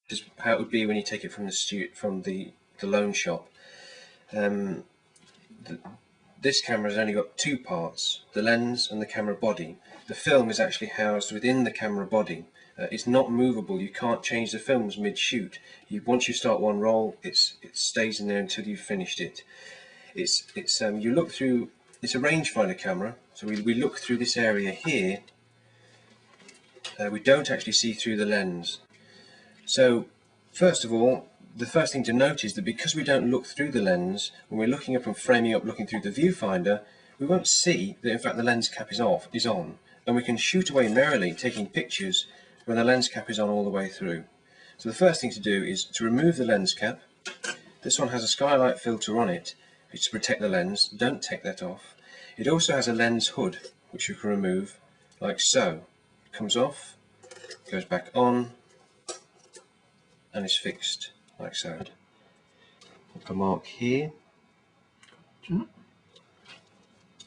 just how it would be when you take it from the loan shop. This camera has only got two parts, the lens and the camera body. The film is actually housed within the camera body. It's not movable. You can't change the films mid-shoot. Once you start one roll, it stays in there until you've finished it. You look through. It's a rangefinder camera, so we look through this area here. We don't actually see through the lens. So first of all, the first thing to note is that because we don't look through the lens, when we're looking up and framing up looking through the viewfinder, we won't see that in fact the lens cap is on, and we can shoot away merrily taking pictures when the lens cap is on all the way through. So the first thing to do is to remove the lens cap. This one has a skylight filter on it, which is to protect the lens. Don't take that off. It also has a lens hood, which you can remove like so. It comes off, goes back on, and is fixed like so. A mark here,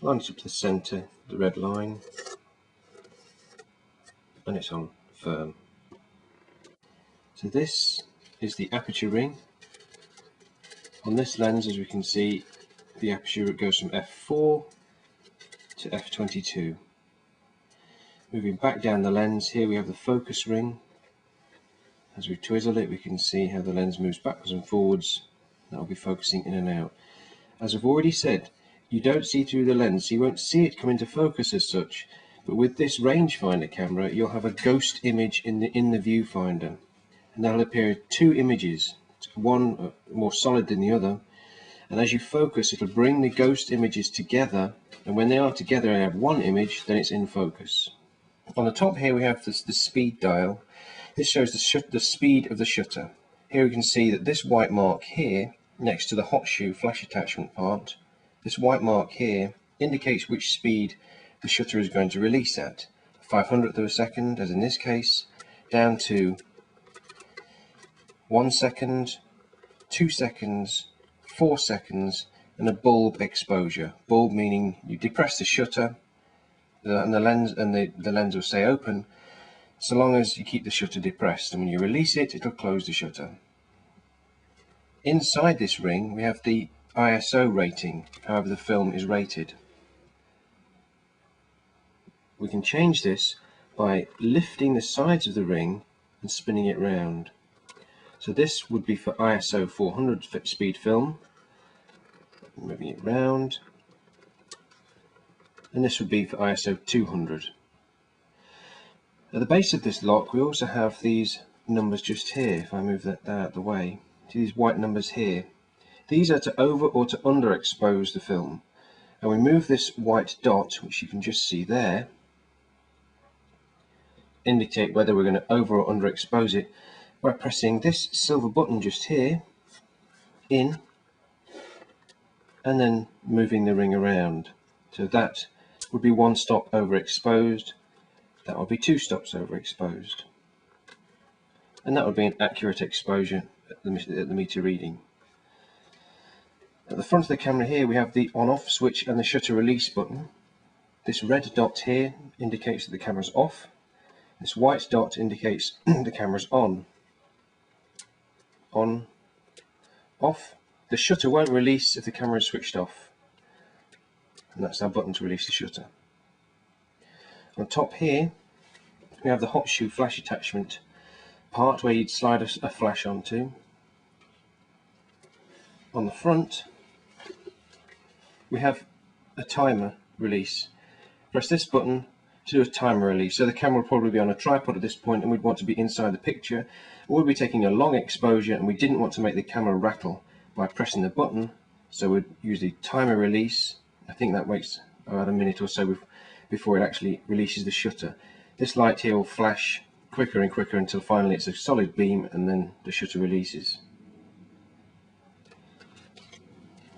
line it up to the centre, the red line, and it's on firm. So this is the aperture ring. On this lens, as we can see, the aperture goes from f4 to f22. Moving back down the lens, here we have the focus ring. As we twizzle it, we can see how the lens moves backwards and forwards. That will be focusing in and out. As I've already said, you don't see through the lens, so you won't see it come into focus as such. But with this rangefinder camera, you'll have a ghost image in the viewfinder, and that'll appear two images, one more solid than the other. And as you focus, it'll bring the ghost images together, and when they are together and have one image, then it's in focus. On the top here we have the speed dial. This shows the speed of the shutter. Here we can see that this white mark here, next to the hot shoe flash attachment part, this white mark here indicates which speed the shutter is going to release at. 500th of a second, as in this case, down to 1 second, 2 seconds, 4 seconds, and a bulb exposure. Bulb meaning you depress the shutter, and the lens will stay open so long as you keep the shutter depressed, and when you release it, it'll close the shutter. Inside this ring we have the ISO rating, however the film is rated. We can change this by lifting the sides of the ring and spinning it round. So this would be for ISO 400 speed film, moving it round, and this would be for ISO 200. At the base of this lock we also have these numbers just here. If I move that out of the way, see these white numbers here? These are to over or to underexpose the film, and we move this white dot, which you can just see there, indicate whether we're going to over or underexpose it by pressing this silver button just here in, and then moving the ring around. So that would be one stop overexposed, that would be two stops overexposed, and that would be an accurate exposure at the meter reading. At the front of the camera here we have the on-off switch and the shutter release button. This red dot here indicates that the camera's off. This white dot indicates the camera's on. On, off. The shutter won't release if the camera is switched off, and that's our button to release the shutter. On top here we have the hot shoe flash attachment part where you'd slide a flash onto. On the front we have a timer release. Press this button to do a timer release. So the camera will probably be on a tripod at this point, and we'd want to be inside the picture, or we'd be taking a long exposure and we didn't want to make the camera rattle by pressing the button, so we'd use the timer release. I think that waits about a minute or so before it actually releases the shutter. This light here will flash quicker and quicker until finally it's a solid beam, and then the shutter releases.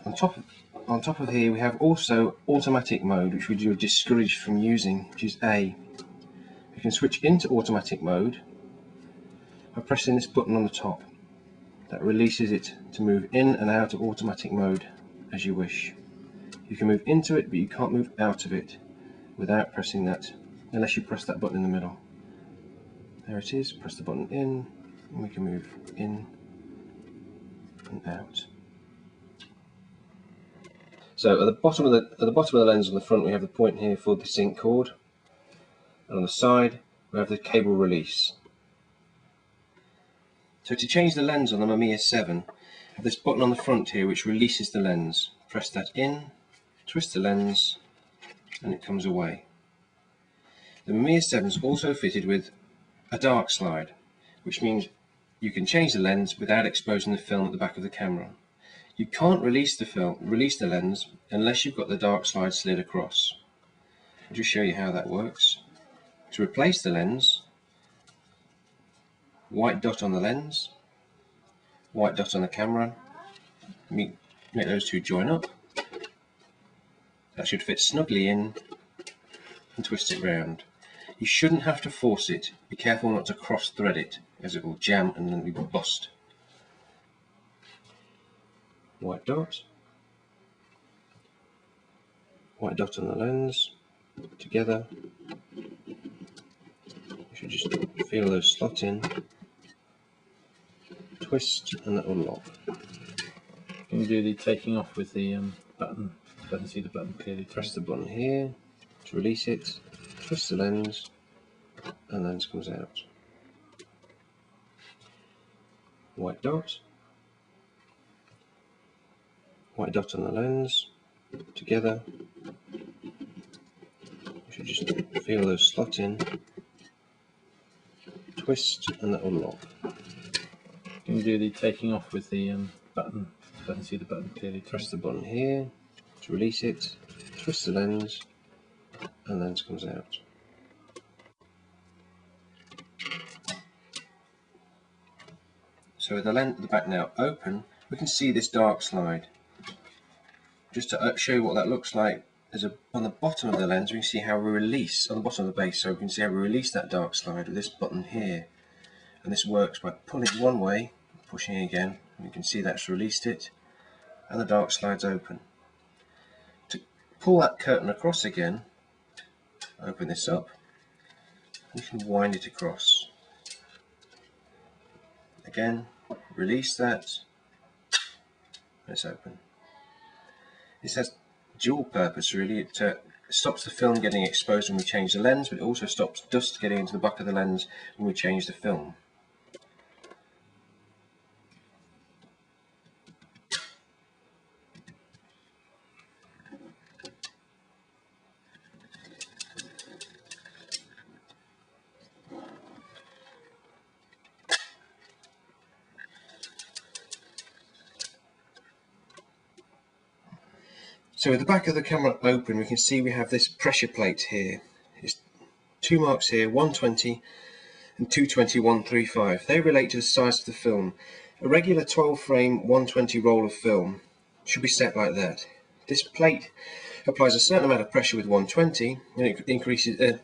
On top of here we have also automatic mode, which we are discouraged from using, which is A. We can switch into automatic mode by pressing this button on the top. That releases it to move in and out of automatic mode as you wish. You can move into it, but you can't move out of it without pressing that, unless you press that button in the middle. There it is, press the button in, and we can move in and out. So at the bottom of the lens on the front, we have the point here for the sync cord, and on the side we have the cable release. So to change the lens on the Mamiya 7, I have this button on the front here which releases the lens. Press that in, twist the lens, and it comes away. The Mamiya 7 is also fitted with a dark slide, which means you can change the lens without exposing the film at the back of the camera. You can't release the lens unless you've got the dark slide slid across. I'll just show you how that works. To replace the lens, white dot on the lens, white dot on the camera, make those two join up. That should fit snugly in, and twist it round. You shouldn't have to force it. Be careful not to cross thread it, as it will jam and then it will bust. White dot on the lens, together. You should just feel those slot in, twist, and that will lock. Can you do the taking off with the button? So I can see the button clearly. Press the button here to release it, twist the lens, and the lens comes out. White dot on the lens, together. You should just feel those slot in, twist, and that will lock. Can you do the taking off with the button? So I can see the button clearly. Press the button here to release it, twist the lens, and the lens comes out. So with the lens at the back now open, we can see this dark slide. Just to show you what that looks like, on the bottom of the lens, we can see how we release, on the bottom of the base, so we can see how we release that dark slide with this button here. And this works by pulling one way, pushing again, and you can see that's released it, and the dark slide's open. To pull that curtain across again, open this up, and you can wind it across. Again, release that, and it's open. This has dual purpose really. It stops the film getting exposed when we change the lens, but it also stops dust getting into the back of the lens when we change the film. So with the back of the camera open, we can see we have this pressure plate here. There's two marks here, 120 and 220/135. They relate to the size of the film. A regular 12 frame 120 roll of film should be set like that. This plate applies a certain amount of pressure with 120 and it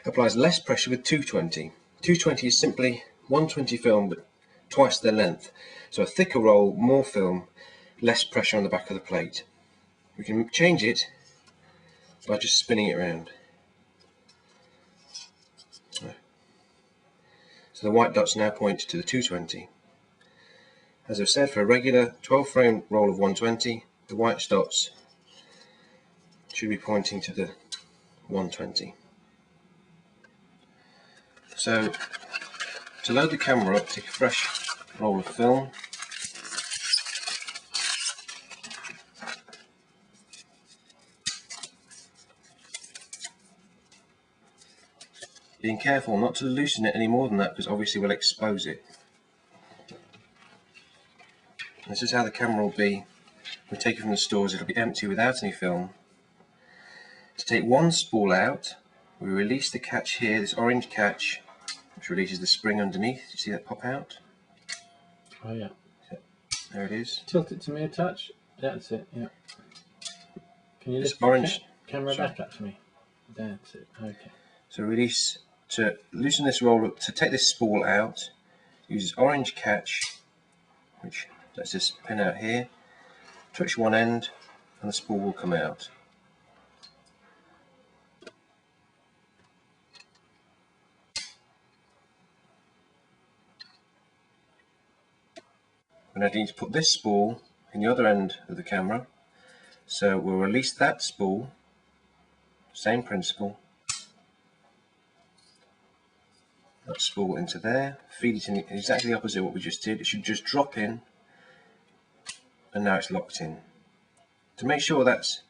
applies less pressure with 220. 220 is simply 120 film but twice the length. So a thicker roll, more film, less pressure on the back of the plate. We can change it by just spinning it around. So the white dots now point to the 220. As I've said, for a regular 12 frame roll of 120, the white dots should be pointing to the 120. So to load the camera up, take a fresh roll of film. Being careful not to loosen it any more than that, because obviously we'll expose it. This is how the camera will be. We take it from the stores, it'll be empty without any film. To take one spool out, we release the catch here, this orange catch, which releases the spring underneath. You see that pop out? Oh yeah. There it is. Tilt it to me a touch. That's it, yeah. Can you This lift orange the camera back up to me? That's it, okay. So release, to loosen this roll up, to take this spool out, use orange catch, which lets this pin out here, touch one end and the spool will come out. we now need to put this spool in the other end of the camera. So we'll release that spool, same principle, that spool into there, feed it in exactly the opposite of what we just did. It should just drop in, and now it's locked in. To make sure that's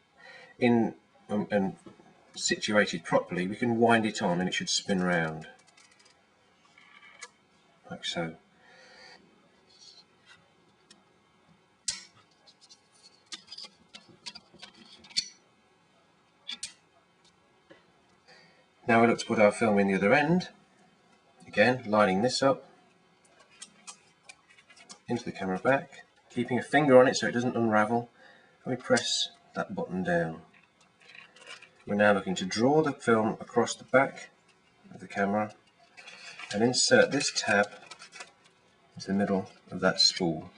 in and situated properly, we can wind it on and it should spin round, like so. Now we look to put our film in the other end, again lining this up into the camera back, keeping a finger on it so it doesn't unravel, and we press that button down. We're now looking to draw the film across the back of the camera and insert this tab into the middle of that spool.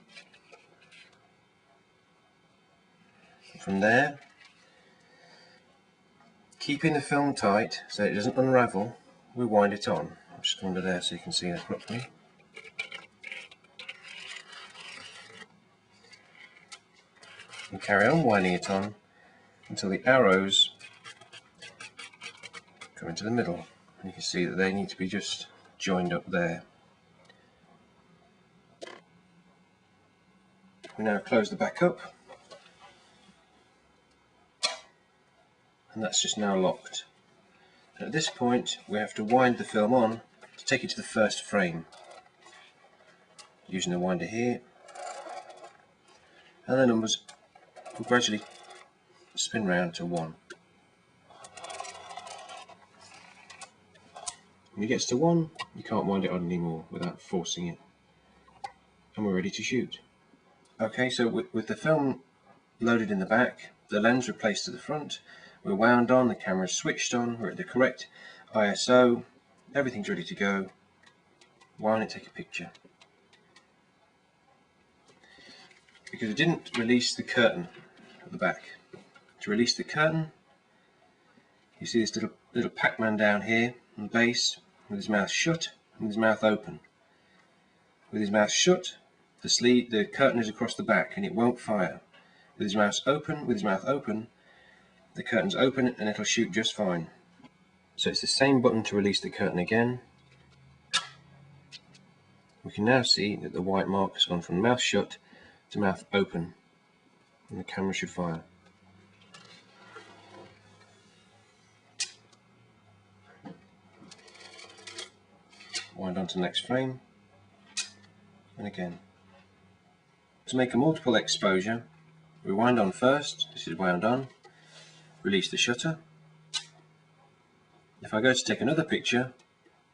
From there, keeping the film tight so it doesn't unravel, we wind it on. I'm just under there so you can see that properly. And carry on winding it on until the arrows come into the middle. And you can see that they need to be just joined up there. We now close the back up, and that's just now locked. And at this point we have to wind the film on to take it to the first frame, using the winder here, and the numbers will gradually spin round to 1. When it gets to 1, you can't wind it on anymore without forcing it, and we're ready to shoot. Okay, so with the film loaded in the back, the lens replaced to the front, we're wound on, the camera's switched on, we're at the correct ISO, everything's ready to go. Why don't it take a picture? Because we didn't release the curtain at the back. To release the curtain, you see this little Pac-Man down here on the base with his mouth shut and his mouth open. With his mouth shut, the curtain is across the back and it won't fire. With his mouth open, the curtain's open and it'll shoot just fine. So it's the same button to release the curtain again. We can now see that the white mark has gone from mouth shut to mouth open, and the camera should fire. Wind on to the next frame, and again. To make a multiple exposure, we wind on first, this is wound on, release the shutter. If I go to take another picture,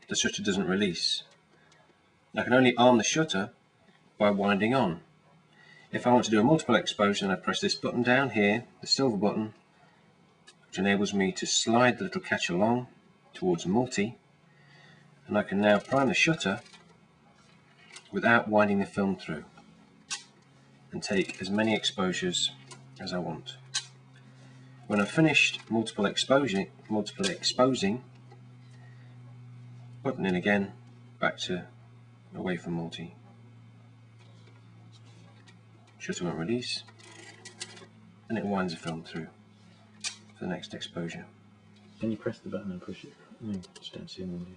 the shutter doesn't release. I can only arm the shutter by winding on. If I want to do a multiple exposure, then I press this button down here, the silver button, which enables me to slide the little catch along towards multi, and I can now prime the shutter without winding the film through and take as many exposures as I want. When I've finished multiple exposing, button in again, back to away from multi. Shutter won't release, and it winds the film through for the next exposure. Can you press the button and push it? No, just don't see them, do you?